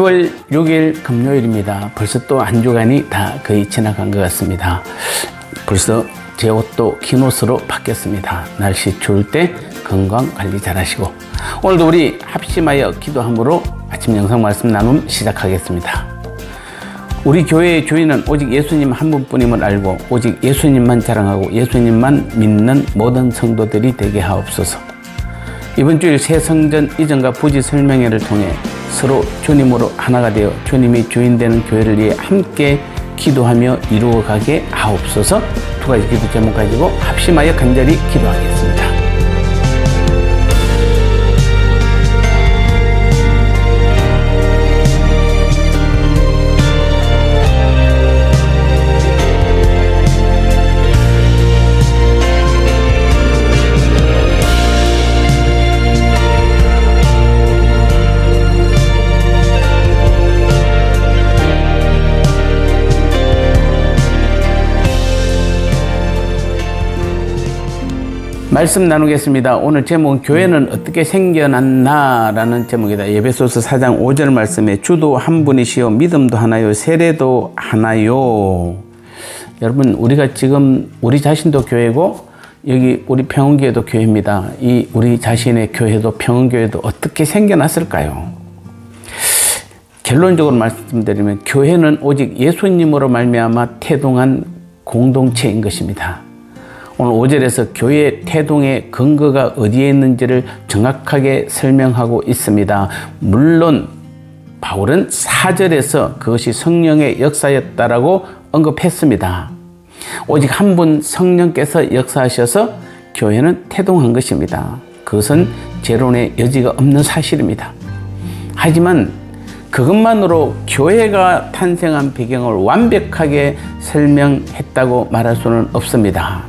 10월 6일 금요일입니다. 벌써 또 한 주간이 다 거의 지나간 것 같습니다. 벌써 제 옷도 긴 옷으로 바뀌었습니다. 날씨 추울 때 건강 관리 잘 하시고, 오늘도 우리 합심하여 기도함으로 아침 영상 말씀 나눔 시작하겠습니다. 우리 교회의 주인은 오직 예수님 한 분뿐임을 알고 오직 예수님만 자랑하고 예수님만 믿는 모든 성도들이 되게 하옵소서. 이번 주일 새 성전 이전과 부지 설명회를 통해 서로 주님으로 하나가 되어 주님이 주인 되는 교회를 위해 함께 기도하며 이루어가게 하옵소서. 두 가지 기도 제목 가지고 합심하여 간절히 기도하겠습니다. 말씀 나누겠습니다. 오늘 제목은 교회는 어떻게 생겨났나 라는 제목이다. 에베소서 4장 5절 말씀에 주도 한 분이시요 믿음도 하나요 세례도 하나요. 여러분, 우리가 지금 우리 자신도 교회고 여기 우리 평원교회도 교회입니다. 이 우리 자신의 교회도 평원교회도 어떻게 생겨났을까요? 결론적으로 말씀드리면 교회는 오직 예수님으로 말미암아 태동한 공동체인 것입니다. 오늘 5절에서 교회의 태동의 근거가 어디에 있는지를 정확하게 설명하고 있습니다. 물론 바울은 4절에서 그것이 성령의 역사였다라고 언급했습니다. 오직 한 분 성령께서 역사하셔서 교회는 태동한 것입니다. 그것은 재론의 여지가 없는 사실입니다. 하지만 그것만으로 교회가 탄생한 배경을 완벽하게 설명했다고 말할 수는 없습니다.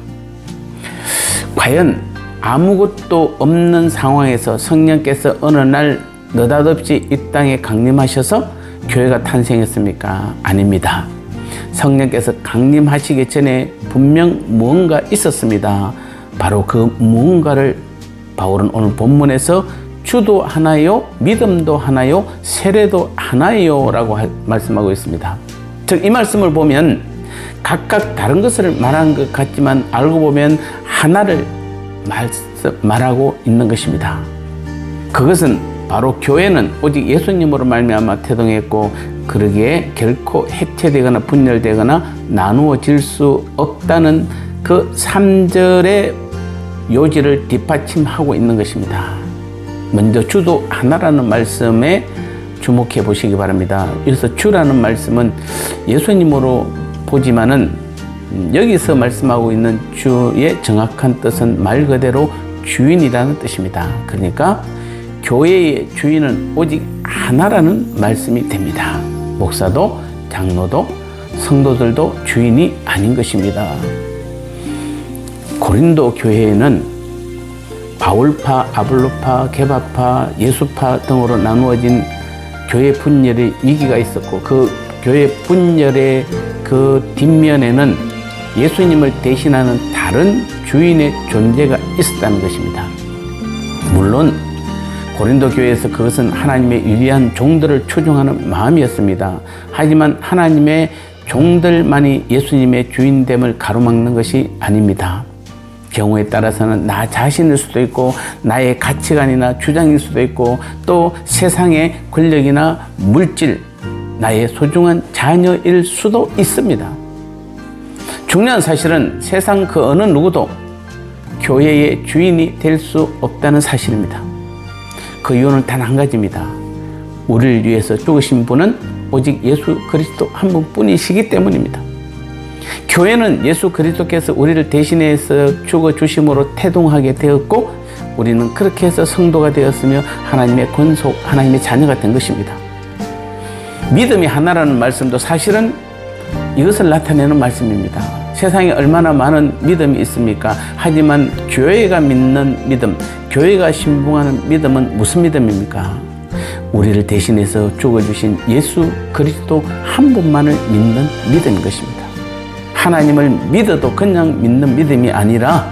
과연 아무것도 없는 상황에서 성령께서 어느 날 느닷없이 이 땅에 강림하셔서 교회가 탄생했습니까? 아닙니다. 성령께서 강림하시기 전에 분명 무언가 있었습니다. 바로 그 무언가를 바울은 오늘 본문에서 주도 하나요, 믿음도 하나요, 세례도 하나요 라고 말씀하고 있습니다. 즉, 이 말씀을 보면 각각 다른 것을 말한 것 같지만 알고 보면 하나를 말하고 있는 것입니다. 그것은 바로 교회는 오직 예수님으로 말미암아 태동했고 그러기에 결코 해체되거나 분열되거나 나누어질 수 없다는 그 3절의 요지를 뒷받침하고 있는 것입니다. 먼저 주도 하나라는 말씀에 주목해 보시기 바랍니다. 여기서 주라는 말씀은 예수님으로 보지만은 여기서 말씀하고 있는 주의 정확한 뜻은 말 그대로 주인이라는 뜻입니다. 그러니까 교회의 주인은 오직 하나라는 말씀이 됩니다. 목사도 장로도 성도들도 주인이 아닌 것입니다. 고린도 교회에는 바울파, 아볼로파, 게바파, 예수파 등으로 나누어진 교회 분열의 위기가 있었고 그 교회 분열의 그 뒷면에는 예수님을 대신하는 다른 주인의 존재가 있었다는 것입니다. 물론 고린도 교회에서 그것은 하나님의 위대한 종들을 추종하는 마음이었습니다. 하지만 하나님의 종들만이 예수님의 주인됨을 가로막는 것이 아닙니다. 경우에 따라서는 나 자신일 수도 있고 나의 가치관이나 주장일 수도 있고 또 세상의 권력이나 물질, 나의 소중한 자녀일 수도 있습니다. 중요한 사실은 세상 그 어느 누구도 교회의 주인이 될 수 없다는 사실입니다. 그 이유는 단 한 가지입니다. 우리를 위해서 죽으신 분은 오직 예수 그리스도 한 분뿐이시기 때문입니다. 교회는 예수 그리스도께서 우리를 대신해서 죽어주심으로 태동하게 되었고 우리는 그렇게 해서 성도가 되었으며 하나님의 권속, 하나님의 자녀가 된 것입니다. 믿음이 하나라는 말씀도 사실은 이것을 나타내는 말씀입니다. 세상에 얼마나 많은 믿음이 있습니까? 하지만 교회가 믿는 믿음, 교회가 신봉하는 믿음은 무슨 믿음입니까? 우리를 대신해서 죽어주신 예수 그리스도 한 분만을 믿는 믿음인 것입니다. 하나님을 믿어도 그냥 믿는 믿음이 아니라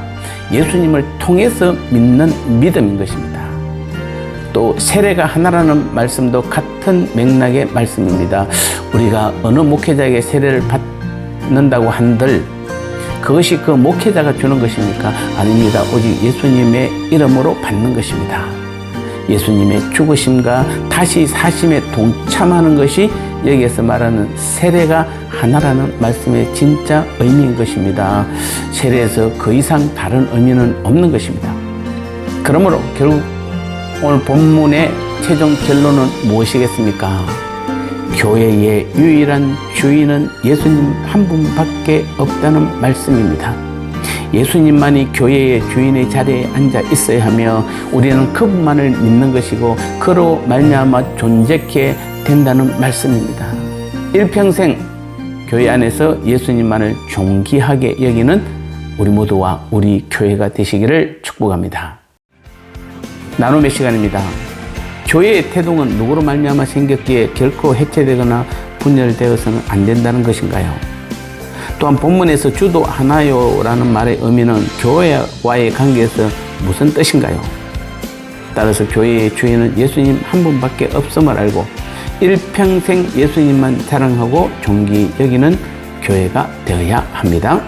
예수님을 통해서 믿는 믿음인 것입니다. 또 세례가 하나라는 말씀도 같은 맥락의 말씀입니다. 우리가 어느 목회자에게 세례를 받는다고 한들 그것이 그 목회자가 주는 것입니까? 아닙니다. 오직 예수님의 이름으로 받는 것입니다. 예수님의 죽으심과 다시 사심에 동참하는 것이 여기에서 말하는 세례가 하나라는 말씀의 진짜 의미인 것입니다. 세례에서 그 이상 다른 의미는 없는 것입니다. 그러므로 결국 오늘 본문의 최종 결론은 무엇이겠습니까? 교회의 유일한 주인은 예수님 한 분밖에 없다는 말씀입니다. 예수님만이 교회의 주인의 자리에 앉아 있어야 하며 우리는 그분만을 믿는 것이고 그로 말미암아 존재케 된다는 말씀입니다. 일평생 교회 안에서 예수님만을 존귀하게 여기는 우리 모두와 우리 교회가 되시기를 축복합니다. 나눔의 시간입니다. 교회의 태동은 누구로 말미암아 생겼기에 결코 해체되거나 분열되어서는 안 된다는 것인가요? 또한 본문에서 주도 하나요라는 말의 의미는 교회와의 관계에서 무슨 뜻인가요? 따라서 교회의 주인은 예수님 한 분밖에 없음을 알고 일평생 예수님만 자랑하고 존귀 여기는 교회가 되어야 합니다.